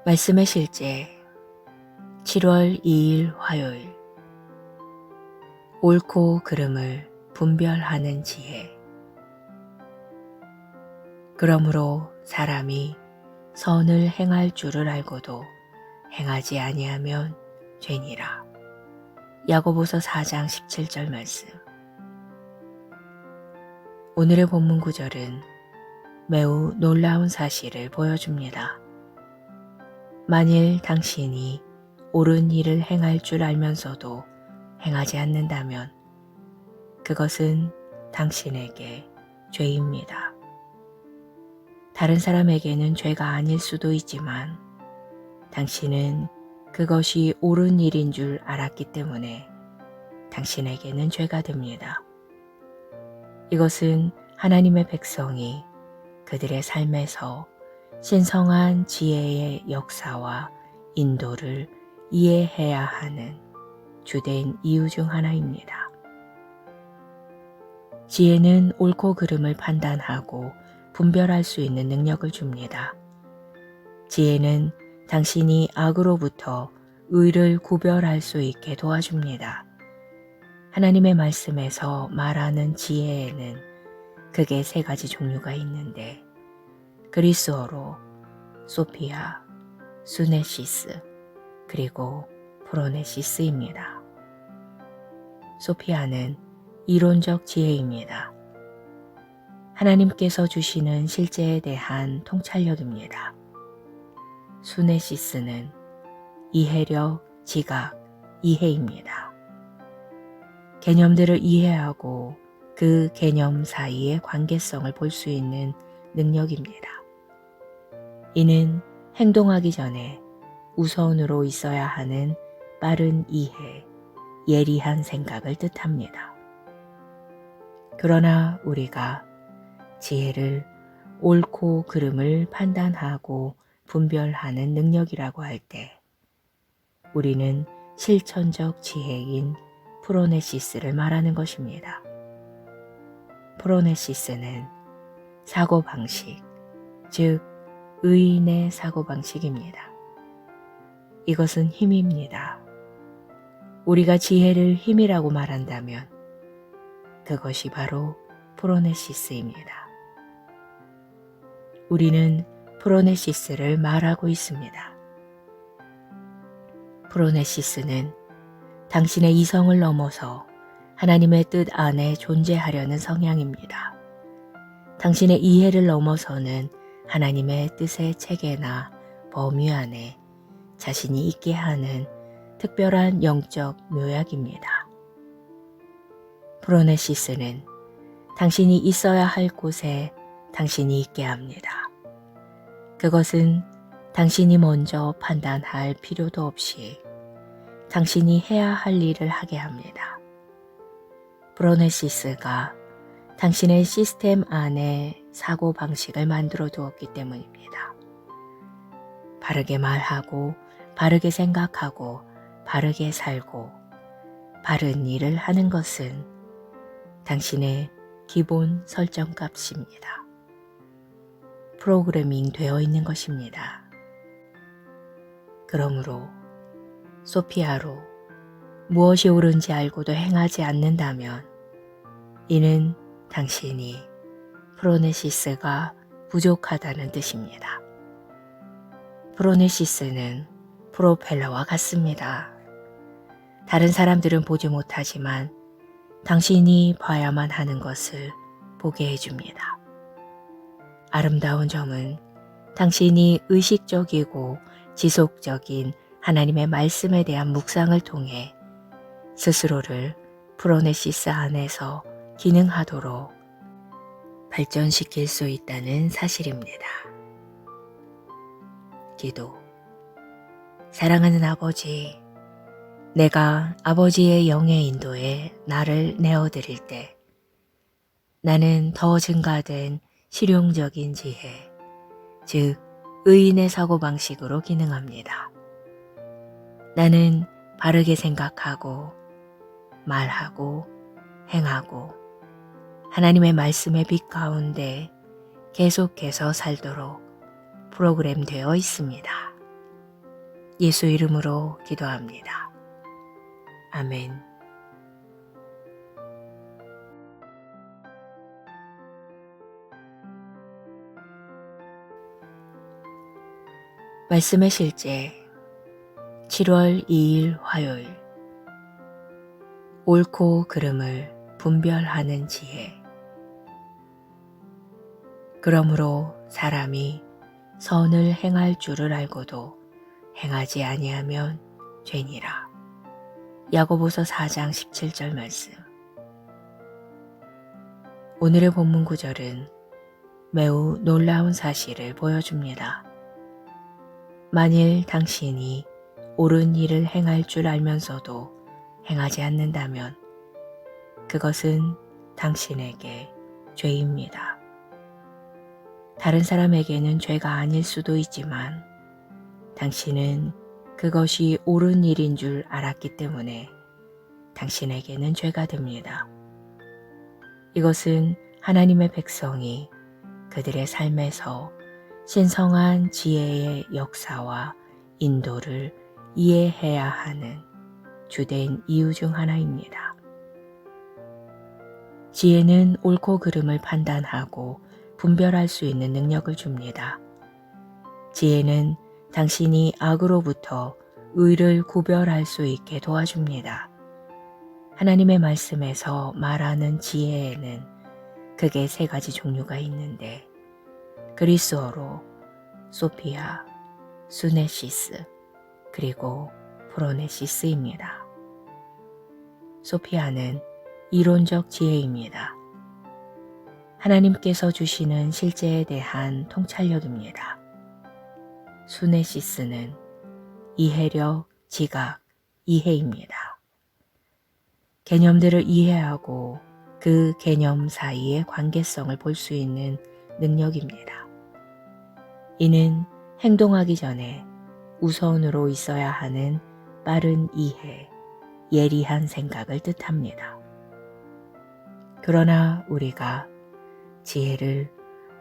말씀의 실제 7월 2일 화요일. 옳고 그름을 분별하는 지혜. 그러므로 사람이 선을 행할 줄을 알고도 행하지 아니하면 죄니라. 야고보서 4장 17절 말씀. 오늘의 본문 구절은 매우 놀라운 사실을 보여줍니다. 만일 당신이 옳은 일을 행할 줄 알면서도 행하지 않는다면 그것은 당신에게 죄입니다. 다른 사람에게는 죄가 아닐 수도 있지만 당신은 그것이 옳은 일인 줄 알았기 때문에 당신에게는 죄가 됩니다. 이것은 하나님의 백성이 그들의 삶에서 신성한 지혜의 역사와 인도를 이해해야 하는 주된 이유 중 하나입니다. 지혜는 옳고 그름을 판단하고 분별할 수 있는 능력을 줍니다. 지혜는 당신이 악으로부터 의를 구별할 수 있게 도와줍니다. 하나님의 말씀에서 말하는 지혜에는 크게 세 가지 종류가 있는데 그리스어로 소피아, 수네시스, 그리고 프로네시스입니다. 소피아는 이론적 지혜입니다. 하나님께서 주시는 실제에 대한 통찰력입니다. 수네시스는 이해력, 지각, 이해입니다. 개념들을 이해하고 그 개념 사이의 관계성을 볼 수 있는 능력입니다. 이는 행동하기 전에 우선으로 있어야 하는 빠른 이해, 예리한 생각을 뜻합니다. 그러나 우리가 지혜를 옳고 그름을 판단하고 분별하는 능력이라고 할 때 우리는 실천적 지혜인 프로네시스를 말하는 것입니다. 프로네시스는 사고방식, 즉 의인의 사고방식입니다. 이것은 힘입니다. 우리가 지혜를 힘이라고 말한다면 그것이 바로 프로네시스입니다. 우리는 프로네시스를 말하고 있습니다. 프로네시스는 당신의 이성을 넘어서 하나님의 뜻 안에 존재하려는 성향입니다. 당신의 이해를 넘어서는 하나님의 뜻의 체계나 범위 안에 자신이 있게 하는 특별한 영적 묘약입니다. 프로네시스는 당신이 있어야 할 곳에 당신이 있게 합니다. 그것은 당신이 먼저 판단할 필요도 없이 당신이 해야 할 일을 하게 합니다. 프로네시스가 당신의 시스템 안에 사고방식을 만들어 두었기 때문입니다. 바르게 말하고, 바르게 생각하고, 바르게 살고, 바른 일을 하는 것은 당신의 기본 설정값입니다. 프로그래밍 되어 있는 것입니다. 그러므로 소피아로 무엇이 옳은지 알고도 행하지 않는다면 이는 당신이 프로네시스가 부족하다는 뜻입니다. 프로네시스는 프로펠러와 같습니다. 다른 사람들은 보지 못하지만 당신이 봐야만 하는 것을 보게 해줍니다. 아름다운 점은 당신이 의식적이고 지속적인 하나님의 말씀에 대한 묵상을 통해 스스로를 프로네시스 안에서 기능하도록 발전시킬 수 있다는 사실입니다. 기도. 사랑하는 아버지, 내가 아버지의 영의 인도에 나를 내어드릴 때 나는 더 증가된 실용적인 지혜, 즉 의인의 사고방식으로 기능합니다. 나는 바르게 생각하고 말하고 행하고 하나님의 말씀의 빛 가운데 계속해서 살도록 프로그램되어 있습니다. 예수 이름으로 기도합니다. 아멘. 말씀의 실제 7월 2일 화요일 옳고 그름을 분별하는 지혜. 그러므로 사람이 선을 행할 줄을 알고도 행하지 아니하면 죄니라. 야고보서 4장 17절 말씀. 오늘의 본문 구절은 매우 놀라운 사실을 보여줍니다. 만일 당신이 옳은 일을 행할 줄 알면서도 행하지 않는다면 그것은 당신에게 죄입니다. 다른 사람에게는 죄가 아닐 수도 있지만 당신은 그것이 옳은 일인 줄 알았기 때문에 당신에게는 죄가 됩니다. 이것은 하나님의 백성이 그들의 삶에서 신성한 지혜의 역사와 인도를 이해해야 하는 주된 이유 중 하나입니다. 지혜는 옳고 그름을 판단하고 분별할 수 있는 능력을 줍니다. 지혜는 당신이 악으로부터 의를 구별할 수 있게 도와줍니다. 하나님의 말씀에서 말하는 지혜에는 크게 3가지 종류가 있는데 그리스어로 소피아, 수네시스, 그리고 프로네시스입니다. 소피아는 이론적 지혜입니다. 하나님께서 주시는 실제에 대한 통찰력입니다. 수네시스는 이해력, 지각, 이해입니다. 개념들을 이해하고 그 개념 사이의 관계성을 볼 수 있는 능력입니다. 이는 행동하기 전에 우선으로 있어야 하는 빠른 이해, 예리한 생각을 뜻합니다. 그러나 우리가 지혜를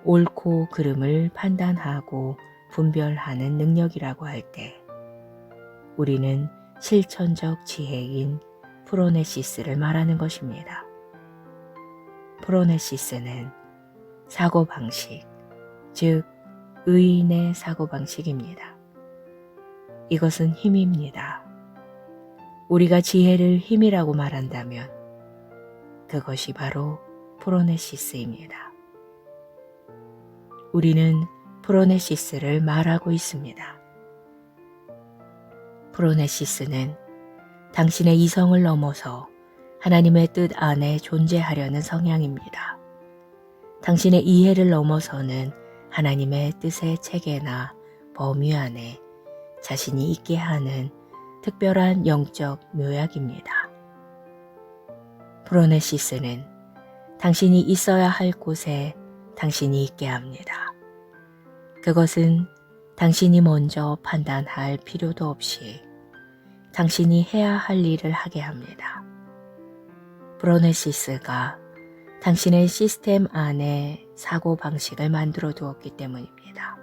옳고 그름을 판단하고 분별하는 능력이라고 할 때 우리는 실천적 지혜인 프로네시스를 말하는 것입니다. 프로네시스는 사고방식, 즉 의인의 사고방식입니다. 이것은 힘입니다. 우리가 지혜를 힘이라고 말한다면 그것이 바로 프로네시스입니다. 우리는 프로네시스를 말하고 있습니다. 프로네시스는 당신의 이성을 넘어서 하나님의 뜻 안에 존재하려는 성향입니다. 당신의 이해를 넘어서는 하나님의 뜻의 체계나 범위 안에 자신이 있게 하는 특별한 영적 묘약입니다. 프로네시스는 당신이 있어야 할 곳에 당신이 있게 합니다. 그것은 당신이 먼저 판단할 필요도 없이 당신이 해야 할 일을 하게 합니다. 프로네시스가 당신의 시스템 안에 사고방식을 만들어 두었기 때문입니다.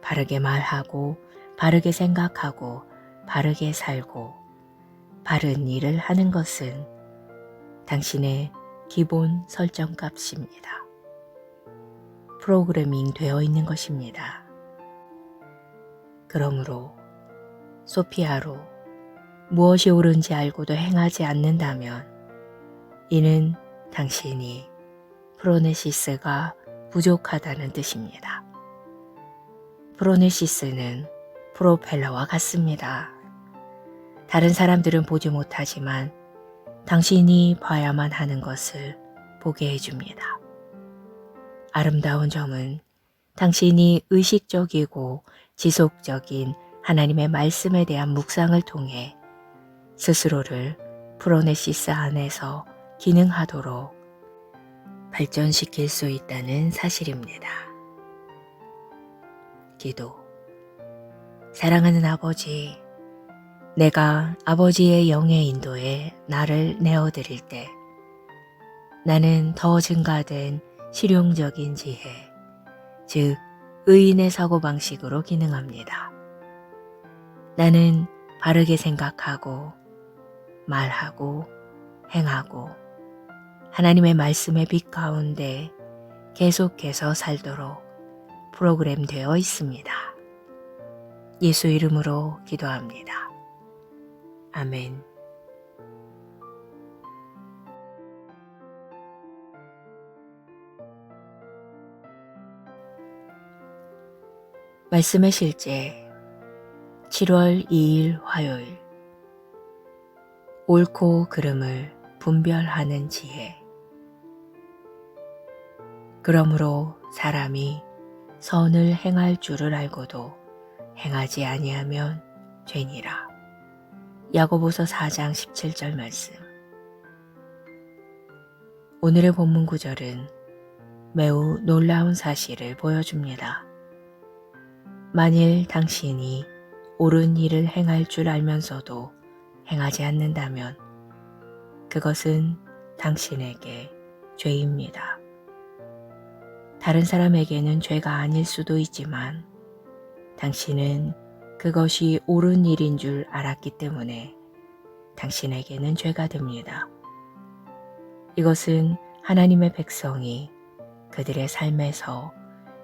바르게 말하고, 바르게 생각하고, 바르게 살고, 바른 일을 하는 것은 당신의 기본 설정값입니다. 프로그래밍 되어 있는 것입니다. 그러므로 소피아로 무엇이 옳은지 알고도 행하지 않는다면 이는 당신이 프로네시스가 부족하다는 뜻입니다. 프로네시스는 프로펠러와 같습니다. 다른 사람들은 보지 못하지만 당신이 봐야만 하는 것을 보게 해줍니다. 아름다운 점은 당신이 의식적이고 지속적인 하나님의 말씀에 대한 묵상을 통해 스스로를 프로네시스 안에서 기능하도록 발전시킬 수 있다는 사실입니다. 기도. 사랑하는 아버지, 내가 아버지의 영의 인도에 나를 내어드릴 때 나는 더 증가된 실용적인 지혜, 즉 의인의 사고방식으로 기능합니다. 나는 바르게 생각하고 말하고 행하고 하나님의 말씀의 빛 가운데 계속해서 살도록 프로그램되어 있습니다. 예수 이름으로 기도합니다. 아멘. 말씀의 실제 7월 2일 화요일 옳고 그름을 분별하는 지혜. 그러므로 사람이 선을 행할 줄을 알고도 행하지 아니하면 죄니라. 야고보서 4장 17절 말씀. 오늘의 본문 구절은 매우 놀라운 사실을 보여줍니다. 만일 당신이 옳은 일을 행할 줄 알면서도 행하지 않는다면 그것은 당신에게 죄입니다. 다른 사람에게는 죄가 아닐 수도 있지만 당신은 그것이 옳은 일인 줄 알았기 때문에 당신에게는 죄가 됩니다. 이것은 하나님의 백성이 그들의 삶에서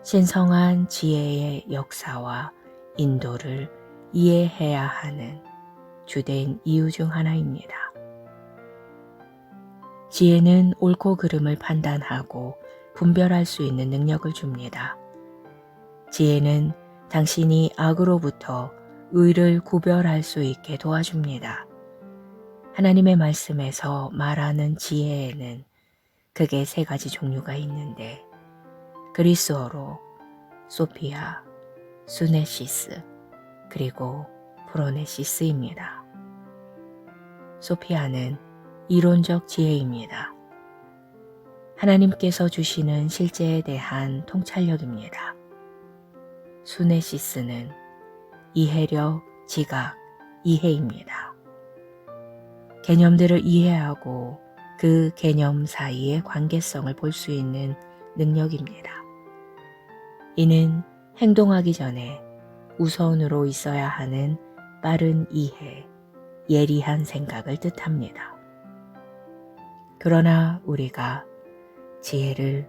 신성한 지혜의 역사와 인도를 이해해야 하는 주된 이유 중 하나입니다. 지혜는 옳고 그름을 판단하고 분별할 수 있는 능력을 줍니다. 지혜는 당신이 악으로부터 의를 구별할 수 있게 도와줍니다. 하나님의 말씀에서 말하는 지혜에는 크게 3가지 종류가 있는데 그리스어로 소피아, 수네시스, 그리고 프로네시스입니다. 소피아는 이론적 지혜입니다. 하나님께서 주시는 실제에 대한 통찰력입니다. 수네시스는 이해력, 지각, 이해입니다. 개념들을 이해하고 그 개념 사이의 관계성을 볼 수 있는 능력입니다. 이는 행동하기 전에 우선으로 있어야 하는 빠른 이해, 예리한 생각을 뜻합니다. 그러나 우리가 지혜를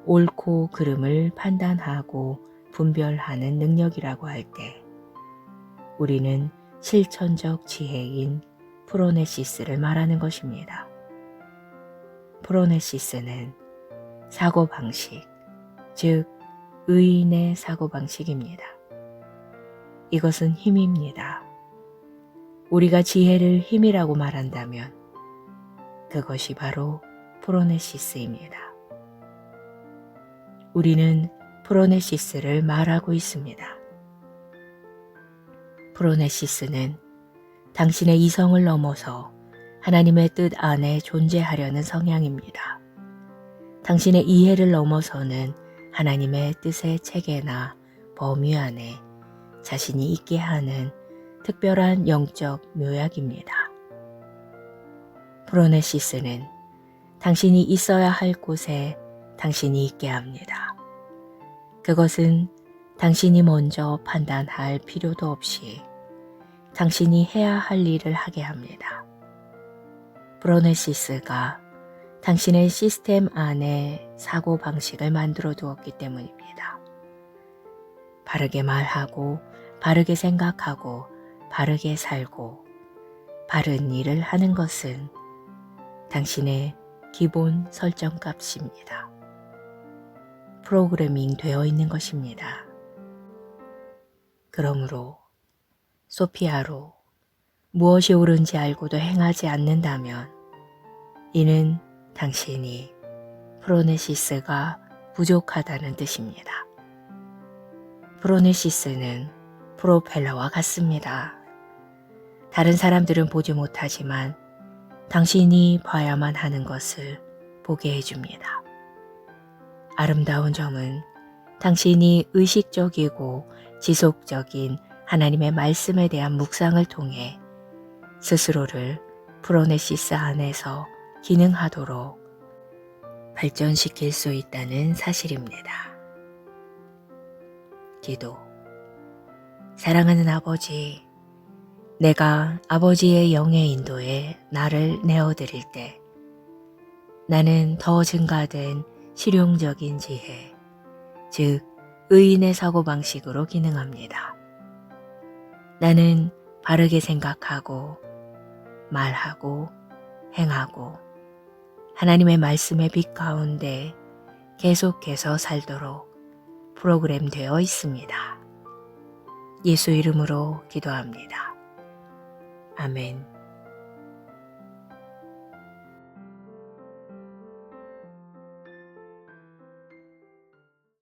옳고 그름을 판단하고 분별하는 능력이라고 할 때 우리는 실천적 지혜인 프로네시스를 말하는 것입니다. 프로네시스는 사고방식, 즉 의인의 사고방식입니다. 이것은 힘입니다. 우리가 지혜를 힘이라고 말한다면 그것이 바로 프로네시스입니다. 우리는 프로네시스를 말하고 있습니다. 프로네시스는 당신의 이성을 넘어서 하나님의 뜻 안에 존재하려는 성향입니다. 당신의 이해를 넘어서는 하나님의 뜻의 체계나 범위 안에 자신이 있게 하는 특별한 영적 묘약입니다. 프로네시스는 당신이 있어야 할 곳에 당신이 있게 합니다. 그것은 당신이 먼저 판단할 필요도 없이 당신이 해야 할 일을 하게 합니다. 프로네시스가 당신의 시스템 안에 사고방식을 만들어 두었기 때문입니다. 바르게 말하고, 바르게 생각하고, 바르게 살고, 바른 일을 하는 것은 당신의 기본 설정값입니다. 프로그래밍 되어 있는 것입니다. 그러므로 소피아로 무엇이 옳은지 알고도 행하지 않는다면 이는 당신이 프로네시스가 부족하다는 뜻입니다. 프로네시스는 프로펠러와 같습니다. 다른 사람들은 보지 못하지만 당신이 봐야만 하는 것을 보게 해줍니다. 아름다운 점은 당신이 의식적이고 지속적인 하나님의 말씀에 대한 묵상을 통해 스스로를 프로네시스 안에서 기능하도록 발전시킬 수 있다는 사실입니다. 기도. 사랑하는 아버지, 내가 아버지의 영의 인도에 나를 내어드릴 때 나는 더 증가된 실용적인 지혜, 즉 의인의 사고방식으로 기능합니다. 나는 바르게 생각하고 말하고 행하고 하나님의 말씀의 빛 가운데 계속해서 살도록 프로그램되어 있습니다. 예수 이름으로 기도합니다. 아멘.